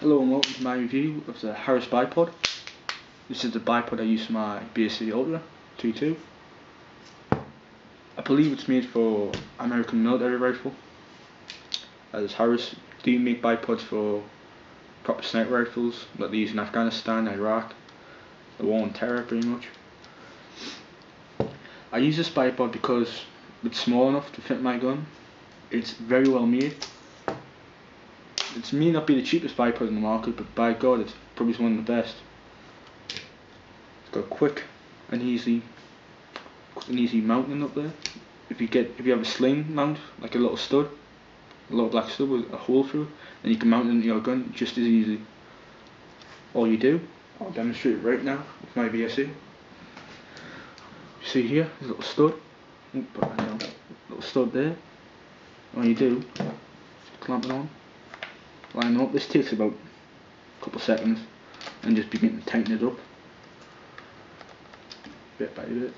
Hello and welcome to my review of the Harris Bipod. This is the bipod I use for my BSc Ultra 2.2. I believe it's made for American military rifle, as Harris do make bipods for proper sniper rifles that they use in Afghanistan, Iraq, the war on terror pretty much. I use this bipod because it's small enough to fit my gun. It's very well made. It may not be the cheapest bipod in the market, but by God, it's probably one of the best. It's got quick and easy mounting up there. If you have a sling mount, like a little stud, a little black stud with a hole through, then you can mount it into your gun just as easy. All you do, I'll demonstrate it right now with my BSc. See here, there's a little stud. Little stud there. All you do, clamp it on, line it up. This takes about a couple of seconds, and just begin to tighten it up, bit by bit.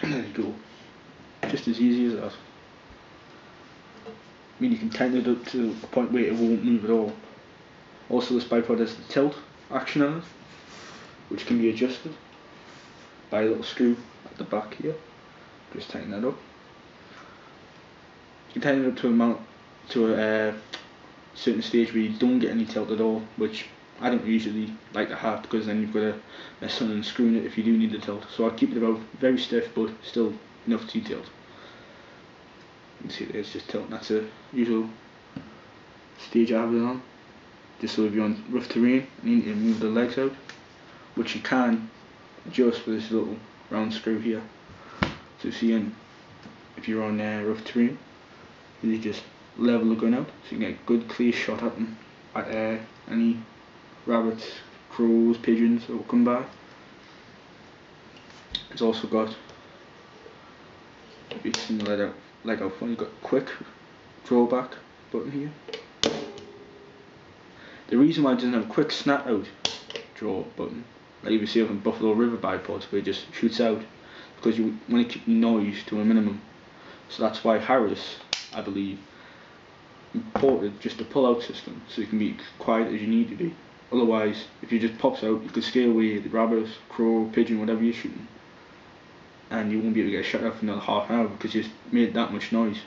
And there you go. Just as easy as that. I mean, you can tighten it up to a point where it won't move at all. Also, this bipod has the tilt action on it, which can be adjusted by a little screw at the back here. Just tighten that up. You can tighten it up to a certain stage where you don't get any tilt at all, which I don't usually like to have, because then you've got to mess on and screwing it if you do need the tilt. So I keep it about very stiff, but still enough to tilt. You can see there's just tilt. That's a usual stage I have it on. Just so if you're on rough terrain and you need to move the legs out, which you can adjust with this little round screw here. So see, if you're on rough terrain, you just level the gun out so you can get a good clear shot at them, at any rabbits, crows, pigeons that will come by. It's also got, if you've seen the leg out front, you've got a quick drawback button here. The reason why it doesn't have a quick snap out draw button, like you see on Buffalo River bipods where it just shoots out, because you want to keep the noise to a minimum. So that's why Harris, I believe, imported just a pull-out system, so you can be quiet as you need to be. Otherwise, if it just pops out, you could scare away the rabbit, crow, pigeon, whatever you're shooting, and you won't be able to get a shot out for another half an hour because you just made that much noise.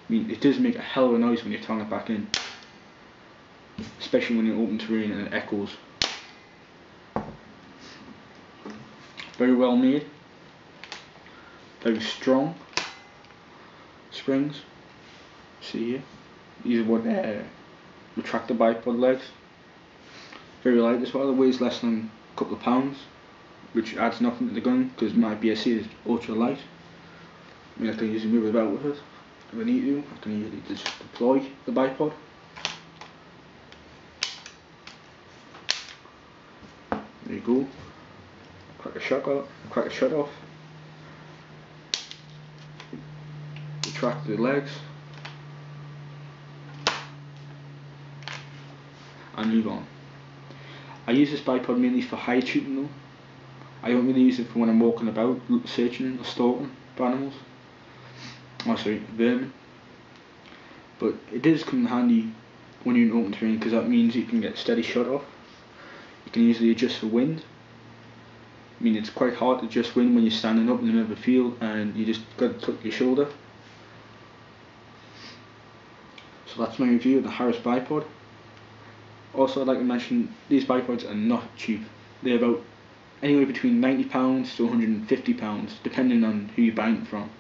I mean, it does make a hell of a noise when you turn it back in, especially when you're in open terrain and it echoes. Very well made, very strong springs. See here, these are what retract the bipod legs. Very light as well. It weighs less than a couple of pounds, which adds nothing to the gun because my BSc is ultra light. I mean, I can easily move about with it if I need to. I can easily just deploy the bipod. There you go. Crack a shot off. Retract the legs and move on. I use this bipod mainly for hide shooting though. I don't really use it for when I'm walking about searching or stalking for animals. Oh sorry, vermin. But it does come in handy when you're in open terrain, because that means you can get a steady shot off. You can easily adjust for wind. I mean, it's quite hard to adjust wind when you're standing up in the middle of a field and you just got to tuck your shoulder. So that's my review of the Harris bipod. Also, I'd like to mention these bipods are not cheap. They're about anywhere between £90 to £150, depending on who you're buying it from.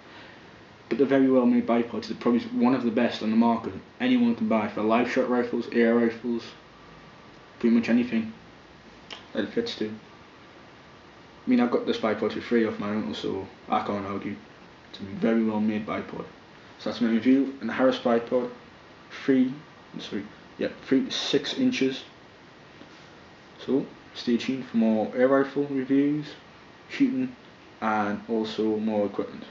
But they're very well made bipods. They're probably one of the best on the market. Anyone can buy for live shot rifles, air rifles, pretty much anything that it fits to. I mean, I got this bipod for free off my uncle, so I can't argue. It's a very well made bipod. So that's my review on the Harris bipod. 3 to 6 inches. So stay tuned for more air rifle reviews, shooting, and also more equipment.